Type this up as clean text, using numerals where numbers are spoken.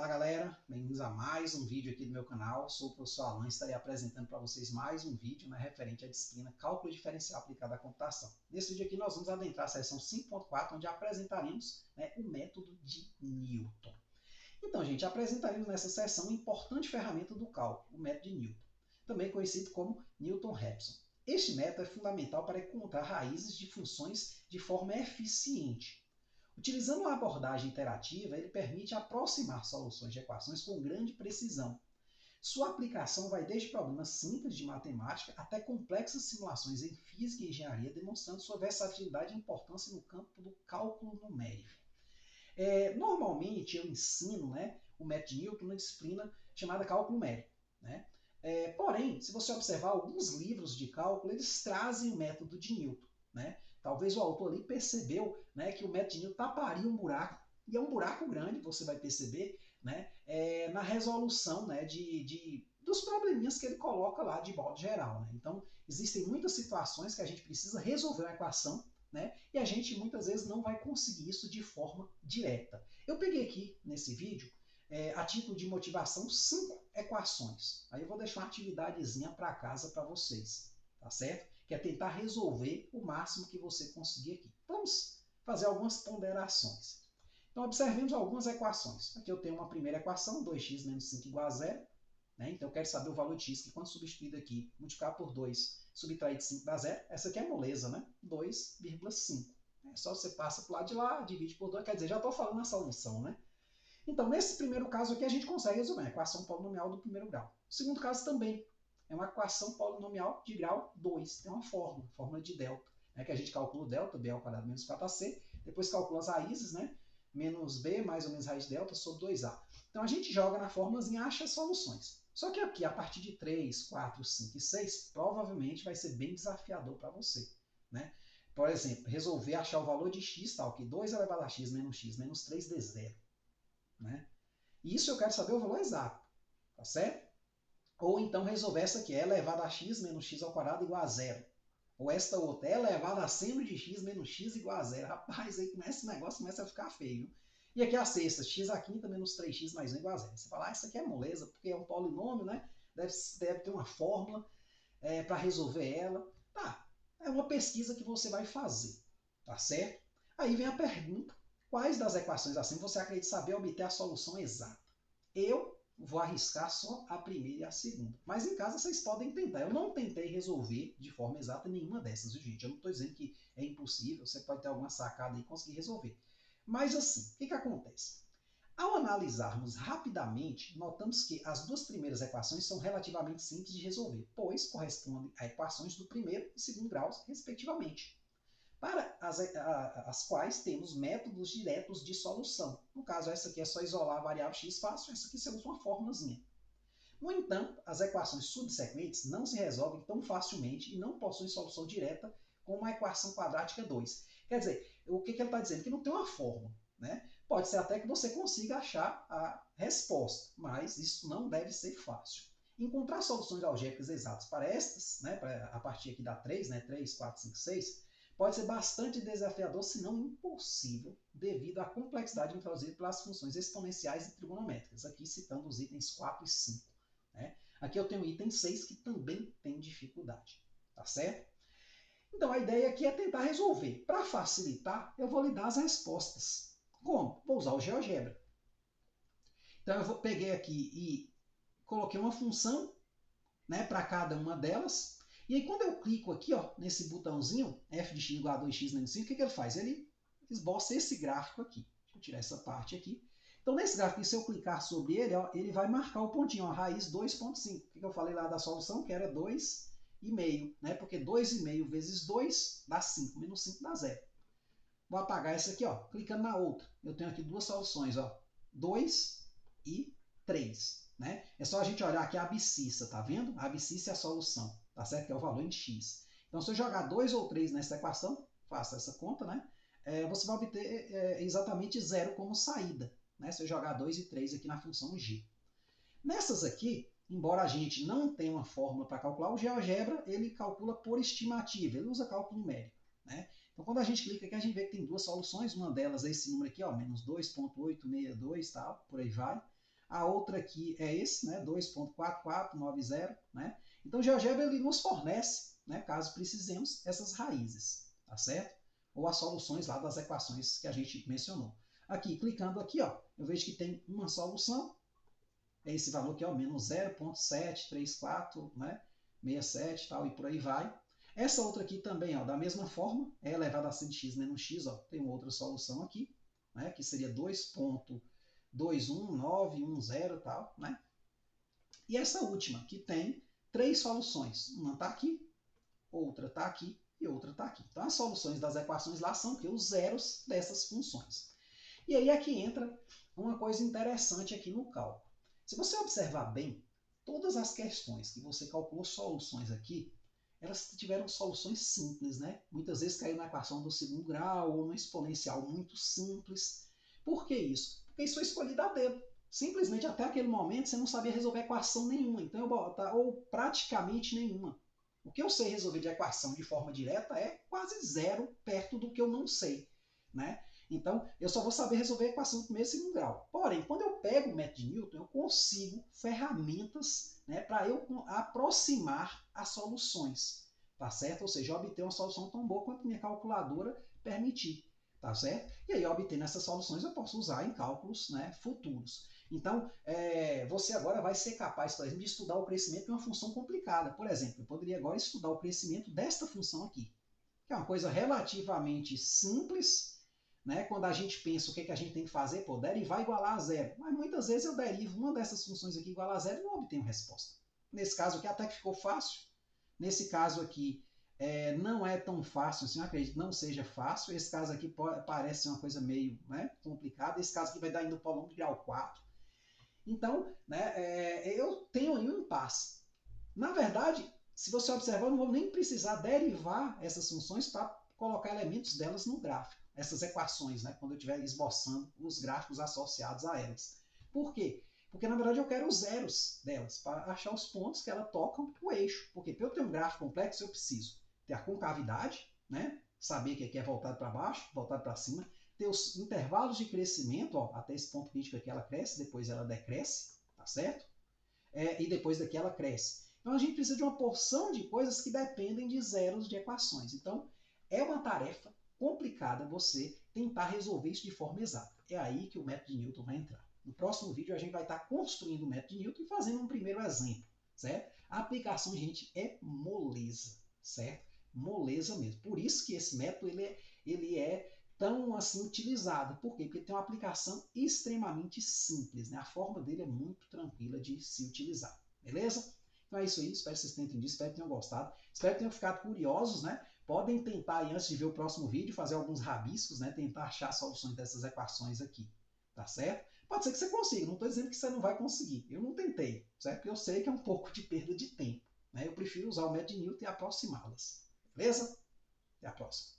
Olá galera, bem-vindos a mais um vídeo aqui do meu canal. Sou o professor Alan e estarei apresentando para vocês mais um vídeo referente à disciplina Cálculo Diferencial aplicado à computação. Nesse vídeo aqui nós vamos adentrar a seção 5.4, onde apresentaremos o método de Newton. Então, gente, apresentaremos nessa seção uma importante ferramenta do cálculo, o método de Newton, também conhecido como Newton-Raphson. Este método é fundamental para encontrar raízes de funções de forma eficiente. Utilizando uma abordagem interativa, ele permite aproximar soluções de equações com grande precisão. Sua aplicação vai desde problemas simples de matemática até complexas simulações em física e engenharia, demonstrando sua versatilidade e importância no campo do cálculo numérico. Normalmente eu ensino o método de Newton numa disciplina chamada cálculo numérico. Porém, se você observar alguns livros de cálculo, eles trazem o método de Newton. Talvez o autor ali percebeu que o método de Newton taparia um buraco, e é um buraco grande, você vai perceber, na resolução dos probleminhas que ele coloca lá de modo geral. Então, existem muitas situações que a gente precisa resolver uma equação, e a gente muitas vezes não vai conseguir isso de forma direta. Eu peguei aqui nesse vídeo, a título de motivação, 5 equações. Aí eu vou deixar uma atividadezinha para casa para vocês, tá certo? Que é tentar resolver o máximo que você conseguir aqui. Vamos fazer algumas ponderações. Então, observemos algumas equações. Aqui eu tenho uma primeira equação, 2x menos 5 igual a 0. Então, eu quero saber o valor de x, que quando substituído aqui, multiplicar por 2, subtrair de 5 dá 0. Essa aqui é moleza, 2,5. Só você passa para o lado de lá, divide por 2, quer dizer, já estou falando a solução, Então, nesse primeiro caso aqui, a gente consegue resolver a equação polinomial do primeiro grau. O segundo caso também é uma equação polinomial de grau 2. Tem uma fórmula de delta, que a gente calcula o delta, b ao quadrado menos 4ac, depois calcula as raízes, menos b mais ou menos raiz de delta sobre 2a. Então a gente joga na fórmulazinha e acha as soluções. Só que aqui, a partir de 3, 4, 5 e 6, provavelmente vai ser bem desafiador para você. Por exemplo, resolver achar o valor de x, tal que 2 elevado a x menos 3 dê 0. Isso eu quero saber o valor exato, tá certo? Ou então resolver essa aqui, é elevado a x menos x ao quadrado igual a 0. Ou esta outra, é elevado a seno de x menos x igual a 0. Rapaz, aí esse negócio começa a ficar feio. E aqui a sexta, x à quinta menos 3x mais 1 igual a 0. Você fala, isso aqui é moleza, porque é um polinômio, deve ter uma fórmula para resolver ela. Tá, é uma pesquisa que você vai fazer, tá certo? Aí vem a pergunta, quais das equações assim você acredita saber obter a solução exata? Eu vou arriscar só a primeira e a segunda. Mas em casa vocês podem tentar. Eu não tentei resolver de forma exata nenhuma dessas, gente. Eu não estou dizendo que é impossível. Você pode ter alguma sacada e conseguir resolver. Mas assim, o que acontece? Ao analisarmos rapidamente, notamos que as duas primeiras equações são relativamente simples de resolver, pois correspondem a equações do primeiro e segundo graus, respectivamente, para as quais temos métodos diretos de solução. No caso, essa aqui é só isolar a variável x fácil, essa aqui você usa uma fórmulazinha. No entanto, as equações subsequentes não se resolvem tão facilmente e não possuem solução direta como a equação quadrática 2. Quer dizer, o que ele está dizendo? Que não tem uma fórmula. Pode ser até que você consiga achar a resposta, mas isso não deve ser fácil. Encontrar soluções algébricas exatas para estas, a partir aqui da 3, 3, 4, 5, 6, pode ser bastante desafiador, se não impossível, devido à complexidade introduzida pelas funções exponenciais e trigonométricas, aqui citando os itens 4 e 5. Aqui eu tenho o item 6, que também tem dificuldade, tá certo? Então a ideia aqui é tentar resolver. Para facilitar, eu vou lhe dar as respostas. Como? Vou usar o GeoGebra. Então eu peguei aqui e coloquei uma função para cada uma delas. E aí, quando eu clico aqui, nesse botãozinho, f de x igual a 2x menos 5, o que ele faz? Ele esboça esse gráfico aqui. Deixa eu tirar essa parte aqui. Então, nesse gráfico, se eu clicar sobre ele, ele vai marcar o pontinho, a raiz 2,5. O que eu falei lá da solução? Que era 2,5, Porque 2,5 vezes 2 dá 5, menos 5 dá 0. Vou apagar essa aqui, clicando na outra. Eu tenho aqui duas soluções, 2 e 3. É só a gente olhar aqui a abscissa, tá vendo? A abscissa é a solução, tá certo? Que é o valor em x. Então, se eu jogar 2 ou 3 nessa equação, faça essa conta, você vai obter exatamente 0 como saída, se eu jogar 2 e 3 aqui na função g. Nessas aqui, embora a gente não tenha uma fórmula para calcular, o GeoGebra ele calcula por estimativa, ele usa cálculo numérico. Então, quando a gente clica aqui, a gente vê que tem duas soluções, uma delas é esse número aqui, menos 2,862, tal, por aí vai. A outra aqui é esse, né? 2.4490, né? Então, o GeoGebra ele nos fornece, né, caso precisemos, essas raízes, tá certo? Ou as soluções lá das equações que a gente mencionou. Aqui, clicando aqui, ó, eu vejo que tem uma solução, é esse valor aqui, ó, menos 0,734, né? 67 tal, e por aí vai. Essa outra aqui também, ó, da mesma forma, é elevado a 100x menos x, ó, tem uma outra solução aqui, né, que seria 2.21910 tal, né? E essa última, que tem 3 soluções. Uma está aqui, outra está aqui e outra está aqui. Então, as soluções das equações lá são que os zeros dessas funções. E aí aqui entra uma coisa interessante aqui no cálculo. Se você observar bem, todas as questões que você calculou soluções aqui, elas tiveram soluções simples, né? Muitas vezes caiu na equação do segundo grau ou no exponencial muito simples. Por que isso? Porque isso foi escolhido a dedo. Simplesmente até aquele momento você não sabia resolver equação nenhuma, então eu botar ou praticamente nenhuma. O que eu sei resolver de equação de forma direta é quase zero perto do que eu não sei, né? Então, eu só vou saber resolver a equação do primeiro e segundo grau. Porém, quando eu pego o método de Newton, eu consigo ferramentas, né, para eu aproximar as soluções, tá certo? Ou seja, obter uma solução tão boa quanto minha calculadora permitir, tá certo? E aí, obtendo essas soluções, eu posso usar em cálculos, né, futuros. Então, você agora vai ser capaz, por exemplo, de estudar o crescimento de uma função complicada. Por exemplo, eu poderia agora estudar o crescimento desta função aqui, que é uma coisa relativamente simples, né? Quando a gente pensa o que a gente tem que fazer, pô, derivar igualar a zero. Mas muitas vezes eu derivo uma dessas funções aqui igual a zero e não obtenho resposta. Nesse caso aqui até que ficou fácil. Nesse caso aqui não é tão fácil, assim, eu acredito que não seja fácil. Esse caso aqui parece uma coisa meio, né, complicada. Esse caso aqui vai dar indo para o de grau 4. Então, né, eu tenho aí um impasse. Na verdade, se você observar, eu não vou nem precisar derivar essas funções para colocar elementos delas no gráfico. Essas equações, né, quando eu estiver esboçando os gráficos associados a elas. Por quê? Porque, na verdade, eu quero os zeros delas, para achar os pontos que elas tocam o eixo. Porque para eu ter um gráfico complexo, eu preciso ter a concavidade, né, saber que aqui é voltado para baixo, voltado para cima, ter os intervalos de crescimento, ó, até esse ponto crítico aqui ela cresce, depois ela decresce, tá certo? E depois daqui ela cresce. Então a gente precisa de uma porção de coisas que dependem de zeros de equações. Então é uma tarefa complicada você tentar resolver isso de forma exata. É aí que o método de Newton vai entrar. No próximo vídeo a gente vai estar construindo o método de Newton e fazendo um primeiro exemplo, certo? A aplicação, gente, é moleza, certo? Moleza mesmo. Por isso que esse método ele é tão assim utilizado. Por quê? Porque ele tem uma aplicação extremamente simples, né? A forma dele é muito tranquila de se utilizar. Beleza? Então é isso aí, espero que vocês tenham entendido, espero que tenham gostado, espero que tenham ficado curiosos, né? Podem tentar aí, antes de ver o próximo vídeo, fazer alguns rabiscos, né? Tentar achar soluções dessas equações aqui, tá certo? Pode ser que você consiga, não estou dizendo que você não vai conseguir, eu não tentei, certo? Porque eu sei que é um pouco de perda de tempo, né? Eu prefiro usar o método de Newton e aproximá-las, beleza? Até a próxima.